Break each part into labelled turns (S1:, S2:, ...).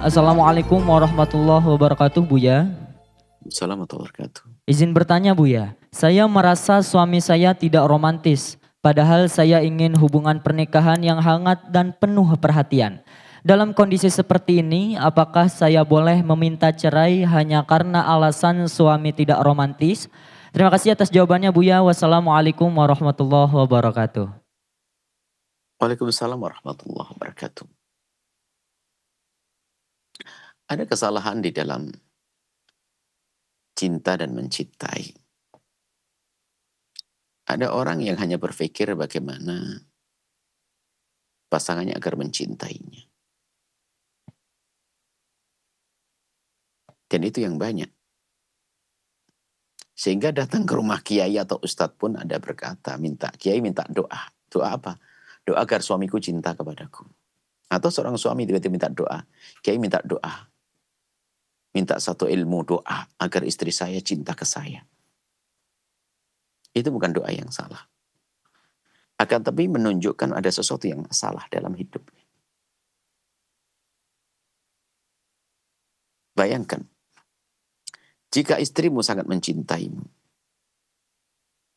S1: Assalamualaikum warahmatullahi wabarakatuh, Buya.
S2: Assalamualaikum warahmatullahi wabarakatuh.
S1: Izin bertanya, Buya. Saya merasa suami saya tidak romantis, padahal saya ingin hubungan pernikahan yang hangat dan penuh perhatian. Dalam kondisi seperti ini, apakah saya boleh meminta cerai hanya karena alasan suami tidak romantis? Terima kasih atas jawabannya, Buya. Wassalamualaikum warahmatullahi wabarakatuh.
S2: Waalaikumsalam warahmatullahi wabarakatuh. Ada kesalahan di dalam cinta dan mencintai. Ada orang yang hanya berpikir bagaimana pasangannya agar mencintainya. Dan itu yang banyak. Sehingga datang ke rumah kiai atau ustadz pun ada berkata, kiai minta doa. Doa apa? Doa agar suamiku cinta kepadaku. Atau seorang suami tiba-tiba minta doa. Kiai minta doa. Minta satu ilmu doa agar istri saya cinta ke saya. Itu bukan doa yang salah. Akan tapi menunjukkan ada sesuatu yang salah dalam hidupnya. Bayangkan, jika istrimu sangat mencintaimu,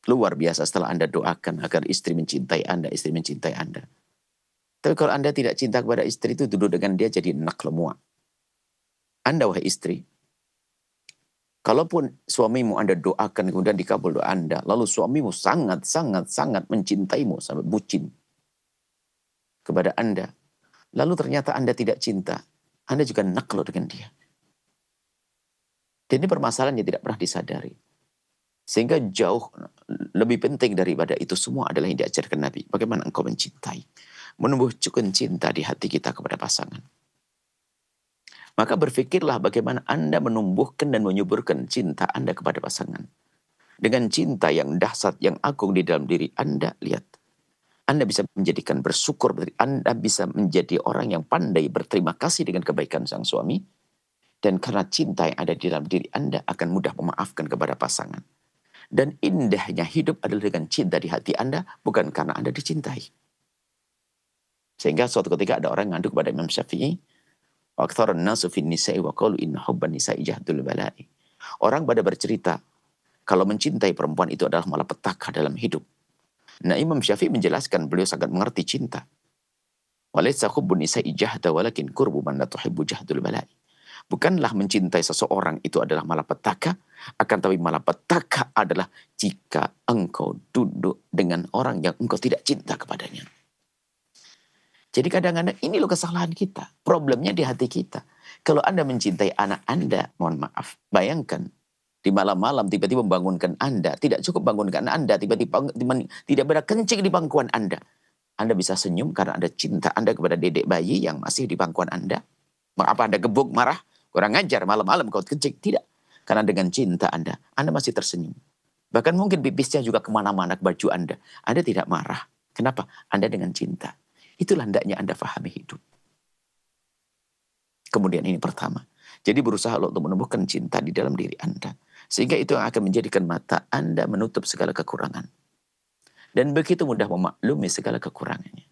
S2: luar biasa setelah Anda doakan agar istri mencintai Anda. Tapi kalau Anda tidak cinta kepada istri itu, duduk dengan dia jadi enak lemua. Anda wahai istri, kalaupun suamimu Anda doakan kemudian dikabul doa Anda, lalu suamimu sangat mencintaimu sampai bucin kepada Anda, lalu ternyata Anda tidak cinta, Anda juga enak loh dengan dia. Dan ini permasalahan yang tidak pernah disadari. Sehingga jauh lebih penting daripada itu semua adalah yang diajarkan Nabi. Bagaimana engkau mencintai. Menumbuhkan cinta di hati kita kepada pasangan. Maka berpikirlah bagaimana Anda menumbuhkan dan menyuburkan cinta Anda kepada pasangan. Dengan cinta yang dahsyat, yang agung di dalam diri Anda, lihat. Anda bisa menjadikan bersyukur, Anda bisa menjadi orang yang pandai berterima kasih dengan kebaikan sang suami. Dan karena cinta yang ada di dalam diri Anda akan mudah memaafkan kepada pasangan. Dan indahnya hidup adalah dengan cinta di hati Anda, bukan karena Anda dicintai. Sehingga suatu ketika ada orang ngadu kepada Imam Syafi'i, "Aktsarun nasu fin nisa'i wa qalu inna hubban nisa'i jahdul bala'i." Orang pada bercerita, kalau mencintai perempuan itu adalah malapetaka dalam hidup. Nah, Imam Syafi'i menjelaskan, beliau sangat mengerti cinta. "Walaysa hubbun nisa'i jahda walakin qurbu man la tuhibbu jahdul bala'i." Bukanlah mencintai seseorang itu adalah malapetaka, akan tapi malapetaka adalah jika engkau duduk dengan orang yang engkau tidak cinta kepadanya. Jadi kadang-kadang ini loh kesalahan kita. Problemnya di hati kita. Kalau Anda mencintai anak Anda, mohon maaf, bayangkan di malam-malam tiba-tiba membangunkan Anda, tidak cukup bangunkan Anda, tiba-tiba tidak berkencing di bangkuan Anda. Anda bisa senyum karena ada cinta Anda kepada dedek bayi yang masih di bangkuan Anda. Apa Anda gebuk, marah? Kurang ajar, malam-malam kau kencing. Tidak. Karena dengan cinta Anda masih tersenyum. Bahkan mungkin pipisnya juga kemana-mana ke baju Anda. Anda tidak marah. Kenapa? Anda dengan cinta. Itulah hendaknya Anda fahami hidup. Kemudian ini pertama. Jadi berusaha untuk menumbuhkan cinta di dalam diri Anda. Sehingga itu yang akan menjadikan mata Anda menutup segala kekurangan. Dan begitu mudah memaklumi segala kekurangannya.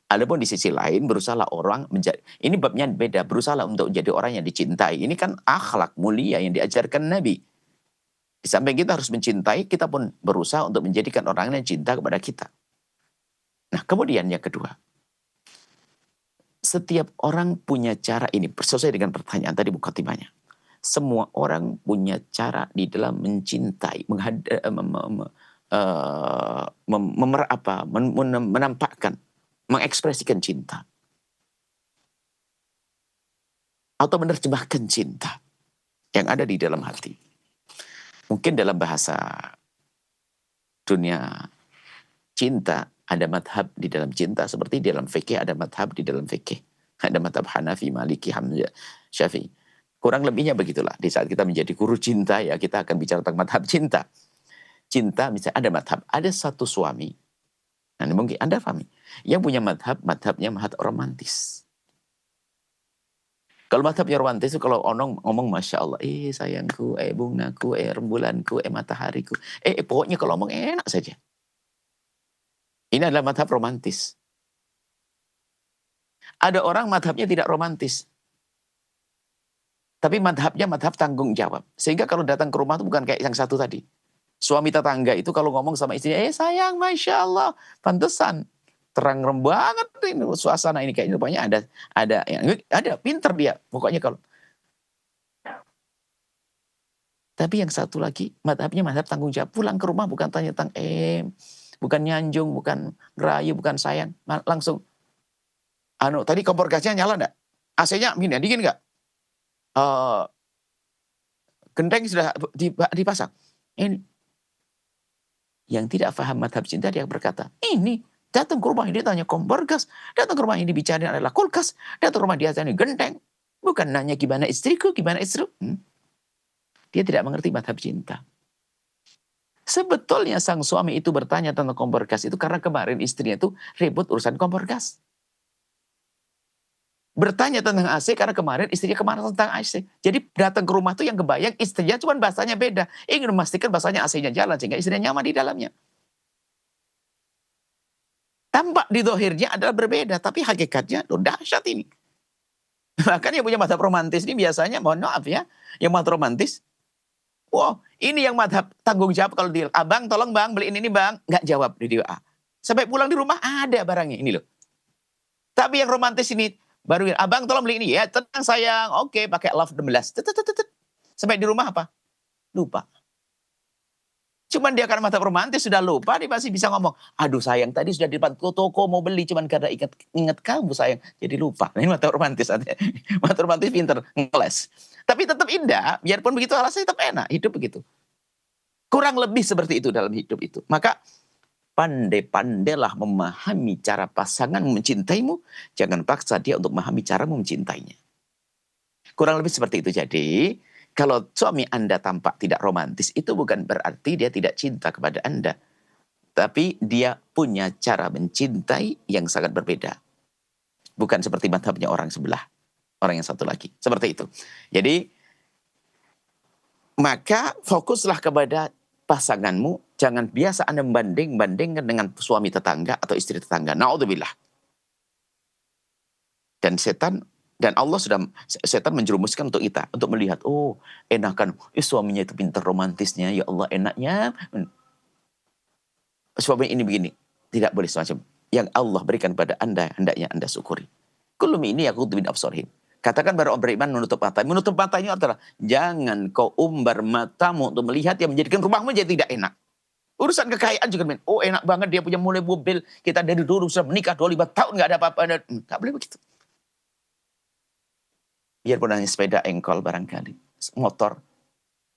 S2: Adapun di sisi lain berusahalah orang menjadi, ini babnya beda, berusaha untuk menjadi orang yang dicintai. Ini kan akhlak mulia yang diajarkan Nabi. Di samping kita harus mencintai, kita pun berusaha untuk menjadikan orang yang cinta kepada kita. Nah, kemudian yang kedua. Setiap orang punya cara ini, sesuai dengan pertanyaan tadi mukadimahnya. Semua orang punya cara di dalam mencintai, menampakkan, mengekspresikan cinta. Atau menerjemahkan cinta yang ada di dalam hati. Mungkin dalam bahasa dunia cinta, ada madhab di dalam cinta. Seperti di dalam fikih ada madhab di dalam fikih. Ada madhab Hanafi, Maliki, Hamzah, Syafi'i. Kurang lebihnya begitulah. Di saat kita menjadi guru cinta, ya kita akan bicara tentang madhab cinta. Cinta misalnya ada madhab. Ada satu suami. Nah, mungkin Anda pahami. Yang punya madhabnya madhab romantis. Kalau madhabnya romantis itu kalau orang ngomong Masya Allah, sayangku, bungaku, rembulanku, matahariku. Pokoknya kalau ngomong enak saja. Ini adalah madhab romantis. Ada orang madhabnya tidak romantis. Tapi madhabnya madhab tanggung jawab. Sehingga kalau datang ke rumah itu bukan kayak yang satu tadi. Suami tetangga itu kalau ngomong sama istrinya, sayang, Masya Allah, pantesan. Terang banget ini suasana ini. Kayaknya rupanya ada pinter dia. Pokoknya kalau. Tapi yang satu lagi, madhabnya madhab tanggung jawab. Pulang ke rumah bukan tanya tentang bukan nyanjung, bukan ngerayu, bukan sayang. Langsung, tadi kompor gasnya nyala enggak? AC-nya dingin enggak? Genteng sudah dipasang. Ini. Yang tidak paham madhab cinta dia berkata, ini datang ke rumah ini tanya kompor gas, datang ke rumah ini bicara adalah kulkas, datang ke rumah dia tanya genteng. Bukan nanya gimana istriku, gimana istriku. Dia tidak mengerti madhab cinta. Sebetulnya sang suami itu bertanya tentang kompor gas itu karena kemarin istrinya itu ribut urusan kompor gas. Bertanya tentang AC karena kemarin istrinya kemana tentang AC. Jadi datang ke rumah tuh yang kebayang istrinya cuma bahasanya beda. Ingin memastikan bahasanya AC-nya jalan sehingga istrinya nyaman di dalamnya. Tampak di dohirnya adalah berbeda. Tapi hakikatnya dahsyat ini. Makanya yang punya madhab romantis ini biasanya, mohon maaf ya. Yang madhab romantis. Wow, ini yang madhab tanggung jawab kalau dia. Abang tolong bang beliin ini bang. Nggak jawab di WA. Sampai pulang di rumah ada barangnya ini loh. Tapi yang romantis ini. Baru abang tolong beli ini ya, tenang sayang. Oke, pakai love 16. Sampai di rumah apa? Lupa. Cuman dia karena mata romantis sudah lupa, dia masih bisa ngomong, aduh sayang tadi sudah di depan toko mau beli, cuman karena ingat kamu sayang, jadi lupa. Nah, ini mata romantis. Mata romantis pinter, ngeles. Tapi tetap indah, biarpun begitu rasanya tetap enak, hidup begitu. Kurang lebih seperti itu dalam hidup itu. Maka pandai-pandailah memahami cara pasangan mencintaimu. Jangan paksa dia untuk memahami cara mencintainya. Kurang lebih seperti itu. Jadi, kalau suami Anda tampak tidak romantis, itu bukan berarti dia tidak cinta kepada Anda. Tapi dia punya cara mencintai yang sangat berbeda. Bukan seperti madhabnya orang sebelah. Orang yang satu lagi. Seperti itu. Jadi, maka fokuslah kepada pasanganmu. Jangan biasa Anda membandingkan dengan suami tetangga atau istri tetangga. Na'udzubillah. Dan setan menjerumuskan untuk kita. Untuk melihat, oh enakan. Suaminya itu pintar romantisnya. Ya Allah enaknya. Suami ini begini. Tidak boleh semacam. Yang Allah berikan pada Anda, hendaknya Anda syukuri. Kulum ini aku bin absorhin. Katakan baru orang beriman menutup mata. Menutup matanya adalah, jangan kau umbar matamu untuk melihat yang menjadikan rumahmu jadi tidak enak. Urusan kekayaan juga, men. Oh enak banget dia punya mulai mobil. Kita dari dulu sudah menikah 25 tahun gak ada apa-apa. Gak boleh begitu. Biarpun hanya sepeda engkol barangkali. Motor.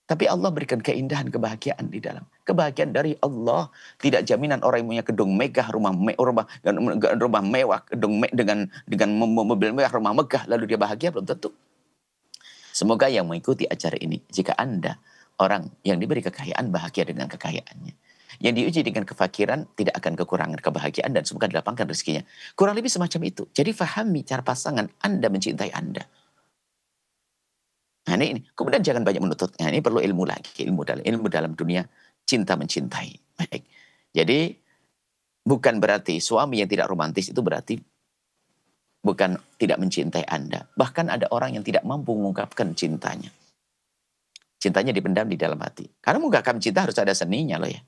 S2: Tapi Allah berikan keindahan, kebahagiaan di dalam. Kebahagiaan dari Allah. Tidak jaminan orang yang punya gedung megah, rumah mewah, dengan mobil mewah, rumah megah. Lalu dia bahagia, belum tentu. Semoga yang mengikuti acara ini, jika Anda orang yang diberi kekayaan, bahagia dengan kekayaannya. Yang diuji dengan kefakiran, tidak akan kekurangan kebahagiaan dan semoga dilapangkan rezekinya. Kurang lebih semacam itu. Jadi fahami cara pasangan Anda mencintai Anda. Nah ini. Kemudian jangan banyak menuntut. Nah, ini perlu ilmu lagi. Ilmu dalam dunia cinta mencintai. Baik. Jadi bukan berarti suami yang tidak romantis itu berarti bukan tidak mencintai Anda. Bahkan ada orang yang tidak mampu mengungkapkan cintanya. Cintanya dipendam di dalam hati. Karena mengungkapkan cinta harus ada seninya loh ya.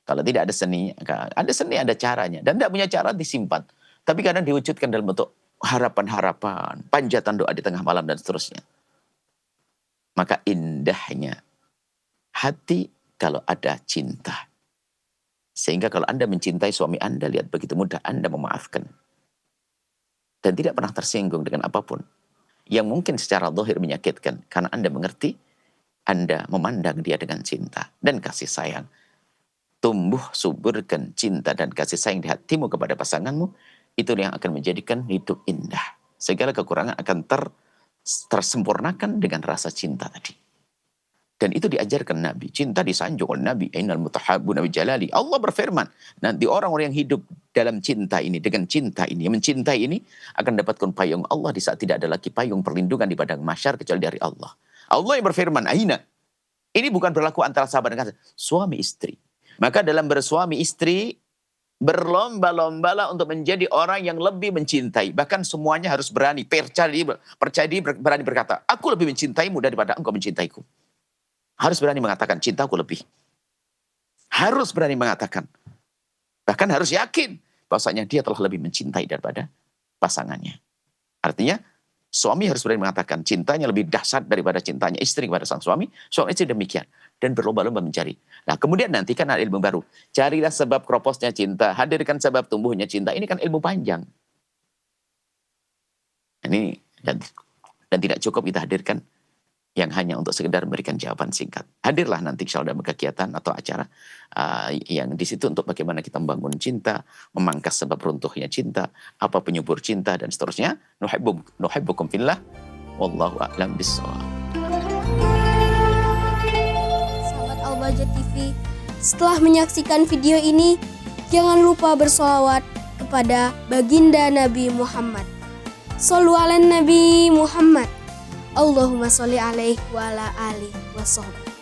S2: Kalau tidak ada seni, ada caranya. Dan tidak punya cara disimpan. Tapi kadang diwujudkan dalam bentuk harapan-harapan, panjatan doa di tengah malam dan seterusnya. Maka indahnya hati kalau ada cinta. Sehingga kalau Anda mencintai suami Anda, lihat begitu mudah Anda memaafkan. Dan tidak pernah tersinggung dengan apapun. Yang mungkin secara zahir menyakitkan. Karena Anda mengerti, Anda memandang dia dengan cinta dan kasih sayang. Tumbuh suburkan cinta dan kasih sayang di hatimu kepada pasanganmu. Itu yang akan menjadikan hidup indah. Segala kekurangan akan tersempurnakan dengan rasa cinta tadi. Dan itu diajarkan Nabi. Cinta disanjung oleh Nabi. Ainal mutahabbu Nabi Jalali. Allah berfirman. Nanti orang-orang yang hidup dalam cinta ini. Dengan cinta ini. Yang mencintai ini. Akan dapatkan payung Allah. Di saat tidak ada lagi payung perlindungan di padang mahsyar. Kecuali dari Allah. Allah yang berfirman. Aina. Ini bukan berlaku antara sahabat dengan suami istri. Maka dalam bersuami istri. Berlomba-lombalah untuk menjadi orang yang lebih mencintai. Bahkan semuanya harus berani. Percaya diri, berani berkata, aku lebih mencintaimu daripada engkau mencintaiku. Harus berani mengatakan, cintaku lebih. Harus berani mengatakan. Bahkan harus yakin bahwasanya dia telah lebih mencintai daripada pasangannya. Artinya, suami harus berani mengatakan cintanya lebih dahsyat daripada cintanya istri kepada sang suami. Suami istri demikian. Dan berlomba-lomba mencari. Nah kemudian nanti kan ada ilmu baru. Carilah sebab kroposnya cinta. Hadirkan sebab tumbuhnya cinta. Ini kan ilmu panjang. Ini dan tidak cukup kita hadirkan yang hanya untuk sekedar memberikan jawaban singkat. Hadirlah nanti insya Allah dalam kegiatan atau acara yang di situ untuk bagaimana kita membangun cinta, memangkas sebab runtuhnya cinta, apa penyubur cinta dan seterusnya. Nuhibbukum fillah, wallahu a'lam bissawab.
S3: Sahabat Al-Bahjah TV, setelah menyaksikan video ini, jangan lupa bersolawat kepada baginda Nabi Muhammad. Shollu ala Nabi Muhammad. Allahumma sholli alaihi wa ala alihi wa sahbihi.